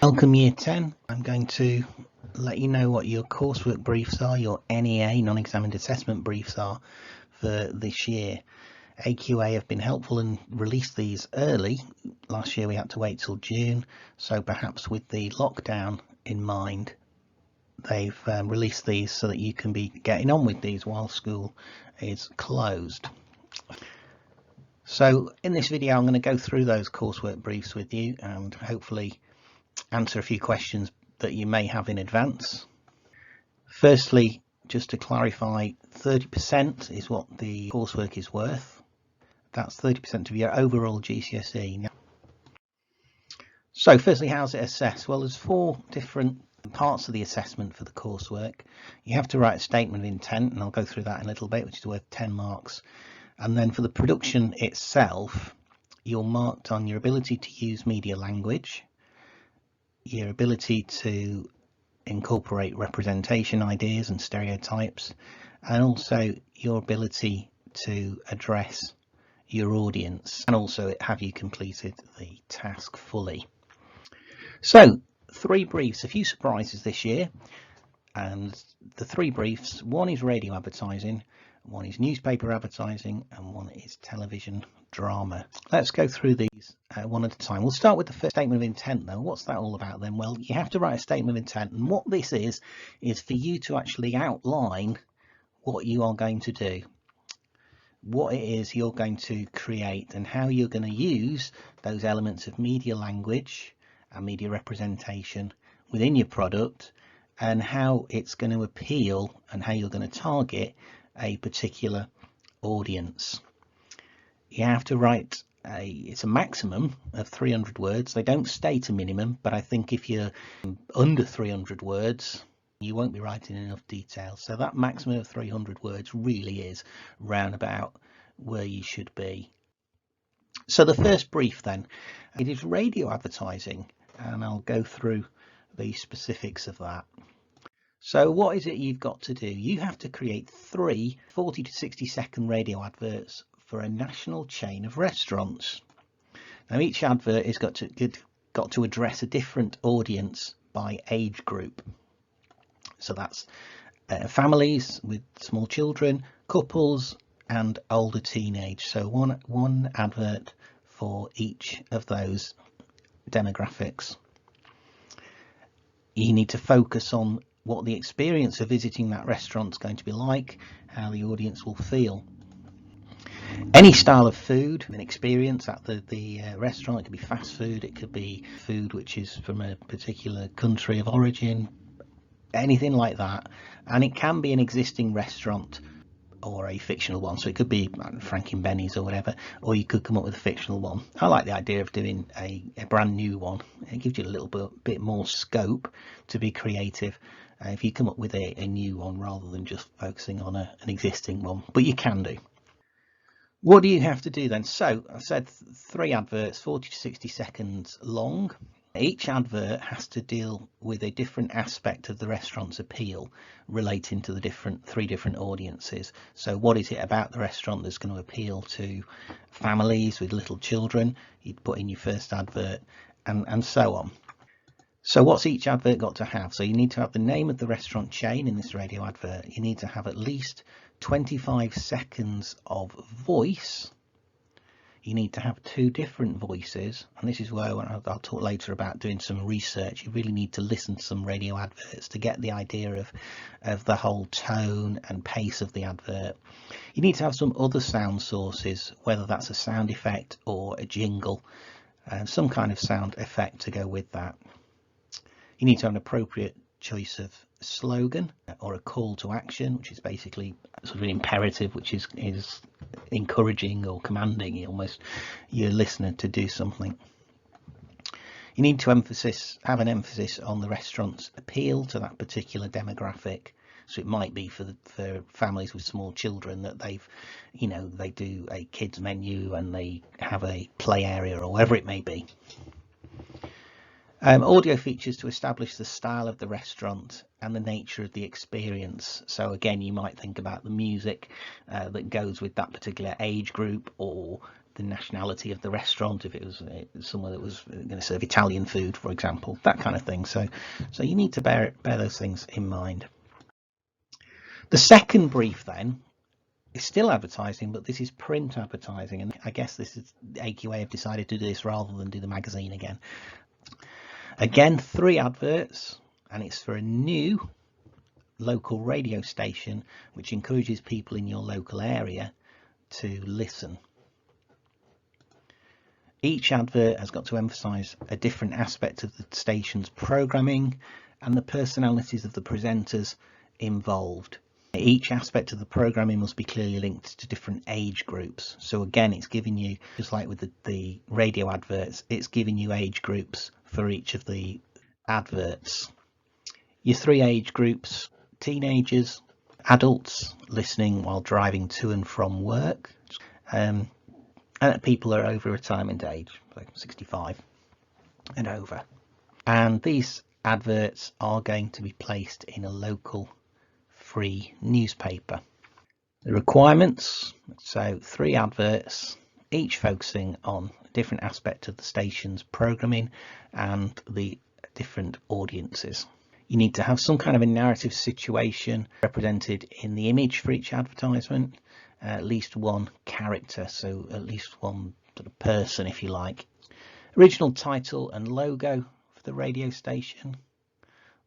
Welcome Year 10. I'm going to let you know what your coursework briefs are, your NEA, non-examined assessment briefs are for this year. AQA have been helpful and released these early. Last year we had to wait till June, so perhaps with the lockdown in mind, they've released these so that you can be getting on with these while school is closed. So in this video I'm going to go through those coursework briefs with you and hopefully answer a few questions that you may have in advance. Firstly, just to clarify, 30% is what the coursework is worth. That's 30% of your overall GCSE. So firstly, how's it assessed? Well, there's 4 different parts of the assessment for the coursework. You have to write a statement of intent, and I'll go through that in a little bit, which is worth 10 marks. And then for the production itself, you're marked on your ability to use media language, your ability to incorporate representation ideas and stereotypes, and also your ability to address your audience, and also have you completed the task fully. So 3 briefs, a few surprises this year, and the 3 briefs, one is radio advertising, one is newspaper advertising, and one is television drama. Let's go through these one at a time. We'll start with the first statement of intent though. What's that all about then? Well, you have to write a statement of intent, and what this is for you to actually outline what you are going to do, what it is you're going to create, and how you're going to use those elements of media language and media representation within your product, and how it's going to appeal and how you're going to target a particular audience. You have to write it's a maximum of 300 words. They don't state a minimum, but I think if you're under 300 words, you won't be writing enough detail. So that maximum of 300 words really is round about where you should be. So the first brief then, it is radio advertising, and I'll go through the specifics of that. So what is it you've got to do? You have to create 3 40 to 60 second radio adverts for a national chain of restaurants. Now each advert has got to address a different audience by age group. So that's families with small children, couples, and older teenage. So one advert for each of those demographics. You need to focus on what the experience of visiting that restaurant is going to be like, how the audience will feel. Any style of food and experience at the restaurant, it could be fast food, it could be food which is from a particular country of origin, anything like that, and it can be an existing restaurant or a fictional one, so it could be Frank and Benny's or whatever, or you could come up with a fictional one. I like the idea of doing a brand new one. It gives you a little bit more scope to be creative if you come up with a new one rather than just focusing on an existing one, but you can do. What do you have to do then? So I said 3 adverts, 40 to 60 seconds long. Each advert has to deal with a different aspect of the restaurant's appeal relating to the 3 different audiences. So what is it about the restaurant that's going to appeal to families with little children? You'd put in your first advert, and so on. So what's each advert got to have? So you need to have the name of the restaurant chain in this radio advert. You need to have at least 25 seconds of voice. You need to have 2 different voices, and this is where I'll talk later about doing some research. You really need to listen to some radio adverts to get the idea of the whole tone and pace of the advert. You need to have some other sound sources, whether that's a sound effect or a jingle, some kind of sound effect to go with that. You need to have an appropriate choice of slogan or a call to action, which is basically sort of an imperative, which is encouraging or commanding almost your listener to do something. You need to have an emphasis on the restaurant's appeal to that particular demographic. So it might be for families with small children that they do a kids menu and they have a play area or whatever it may be. Audio features to establish the style of the restaurant and the nature of the experience. So again, you might think about the music that goes with that particular age group, or the nationality of the restaurant, if it was somewhere that was going to serve Italian food, for example, that kind of thing. So you need to bear those things in mind. The second brief then is still advertising, but this is print advertising, and I guess this is AQA have decided to do this rather than do the magazine again. Again, 3 adverts, and it's for a new local radio station which encourages people in your local area to listen. Each advert has got to emphasise a different aspect of the station's programming and the personalities of the presenters involved. Each aspect of the programming must be clearly linked to different age groups. So again, it's giving you, just like with the radio adverts, it's giving you age groups for each of the adverts. Your 3 age groups: teenagers, adults listening while driving to and from work, and people are over retirement age, like 65 and over. And these adverts are going to be placed in a local free newspaper. The requirements: so 3 adverts, each focusing on a different aspect of the station's programming and the different audiences. You need to have some kind of a narrative situation represented in the image for each advertisement, at least one character, so at least one sort of person, if you like. Original title and logo for the radio station,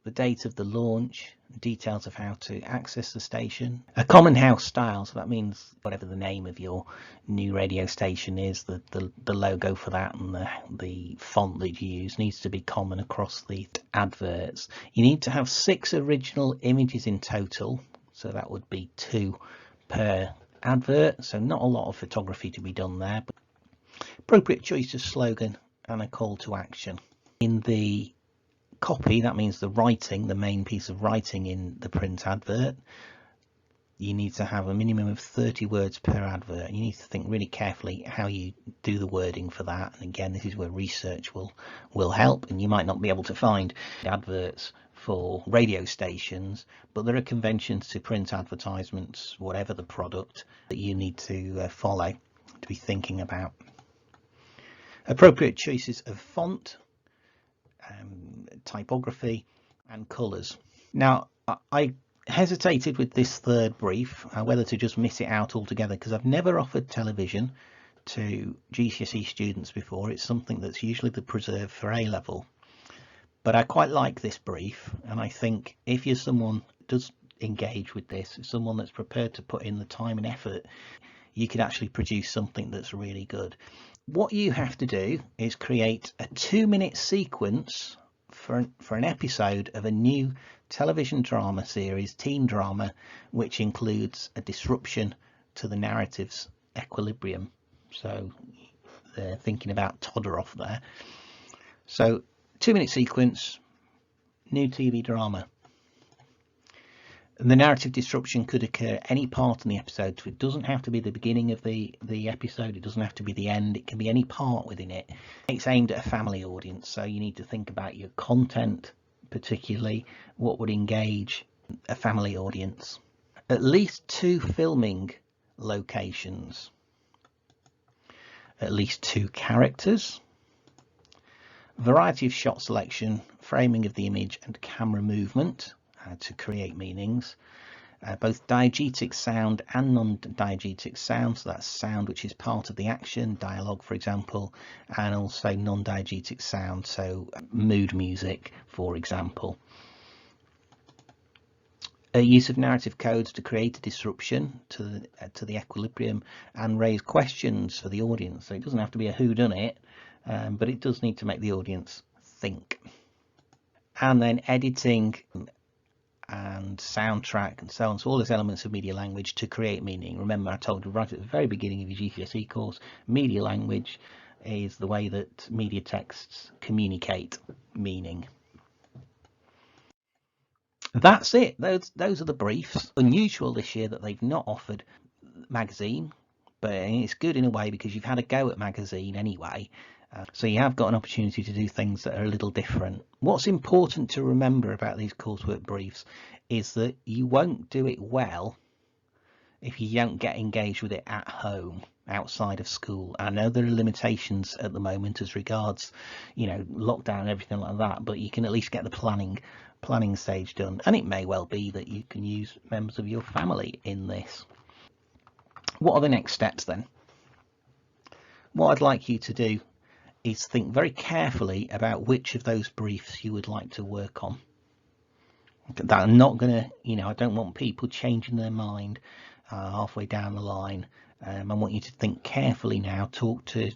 the date of the launch, details of how to access the station, a common house style, so that means whatever the name of your new radio station is, the logo for that and the font that you use needs to be common across the adverts. You need to have 6 original images in total, so that would be 2 per advert, so not a lot of photography to be done there, but appropriate choice of slogan and a call to action. In the copy, that means the writing, the main piece of writing in the print advert, you need to have a minimum of 30 words per advert. You need to think really carefully how you do the wording for that, and again, this is where research will help, and you might not be able to find adverts for radio stations, but there are conventions to print advertisements, whatever the product, that you need to follow, to be thinking about. Appropriate choices of font, typography and colours. Now, I hesitated with this third brief whether to just miss it out altogether, because I've never offered television to GCSE students before. It's something that's usually the preserve for A-level, but I quite like this brief, and I think if you're someone who does engage with this, someone that's prepared to put in the time and effort, you could actually produce something that's really good. What you have to do is create a 2-minute sequence for an episode of a new television drama series, teen drama, which includes a disruption to the narrative's equilibrium. So they're thinking about Todorov there. So 2-minute sequence, new TV drama. And the narrative disruption could occur any part in the episode, so it doesn't have to be the beginning of the episode, it doesn't have to be the end, it can be any part within it. It's aimed at a family audience, so you need to think about your content, particularly what would engage a family audience. At least 2 filming locations, at least 2 characters, variety of shot selection, framing of the image and camera movement to create meanings, both diegetic sound and non-diegetic sound, so that's sound which is part of the action, dialogue for example, and also non-diegetic sound, so mood music for example. A use of narrative codes to create a disruption to the equilibrium and raise questions for the audience, so it doesn't have to be a whodunit, but it does need to make the audience think. And then editing and soundtrack and so on, so all those elements of media language to create meaning. Remember, I told you right at the very beginning of your GCSE course, media language is the way that media texts communicate meaning. That's it. Those are the briefs. Unusual this year that they've not offered magazine, but it's good in a way because you've had a go at magazine anyway. So you have got an opportunity to do things that are a little different. What's important to remember about these coursework briefs is that you won't do it well if you don't get engaged with it at home. outside of school. I know there are limitations at the moment as regards, you know, lockdown and everything like that, but you can at least get the planning stage done, and it may well be that you can use members of your family in this. What are the next steps then? What I'd like you to do is think very carefully about which of those briefs you would like to work on. That I'm not going to, you know, I don't want people changing their mind halfway down the line. I want you to think carefully now, talk to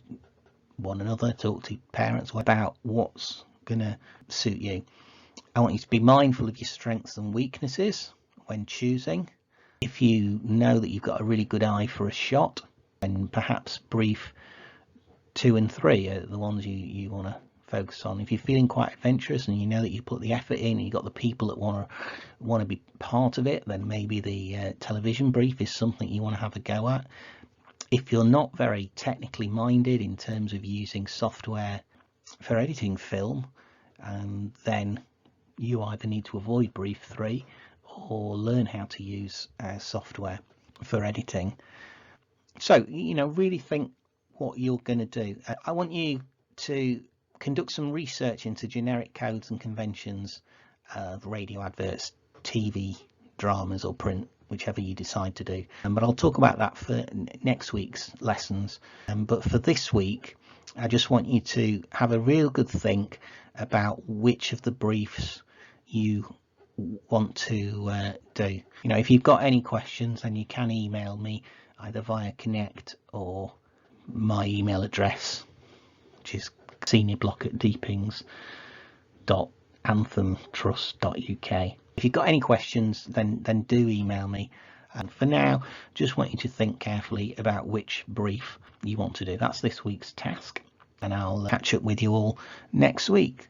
one another, talk to parents about what's going to suit you. I want you to be mindful of your strengths and weaknesses when choosing. If you know that you've got a really good eye for a shot, then perhaps brief 2 and 3 are the ones you want to focus on. If you're feeling quite adventurous and you know that you put the effort in and you've got the people that want to be part of it, then maybe the television brief is something you want to have a go at. If you're not very technically minded in terms of using software for editing film, then you either need to avoid brief 3 or learn how to use software for editing. So, you know, really think what you're going to do. I want you to conduct some research into generic codes and conventions of radio adverts, TV, dramas or print, whichever you decide to do. But I'll talk about that for next week's lessons. But for this week, I just want you to have a real good think about which of the briefs you want to do. You know, if you've got any questions, then you can email me either via Connect or my email address, which is seniorblock@deepings.anthemtrust.uk. If you've got any questions, then do email me. And for now, just want you to think carefully about which brief you want to do. That's this week's task, and I'll catch up with you all next week.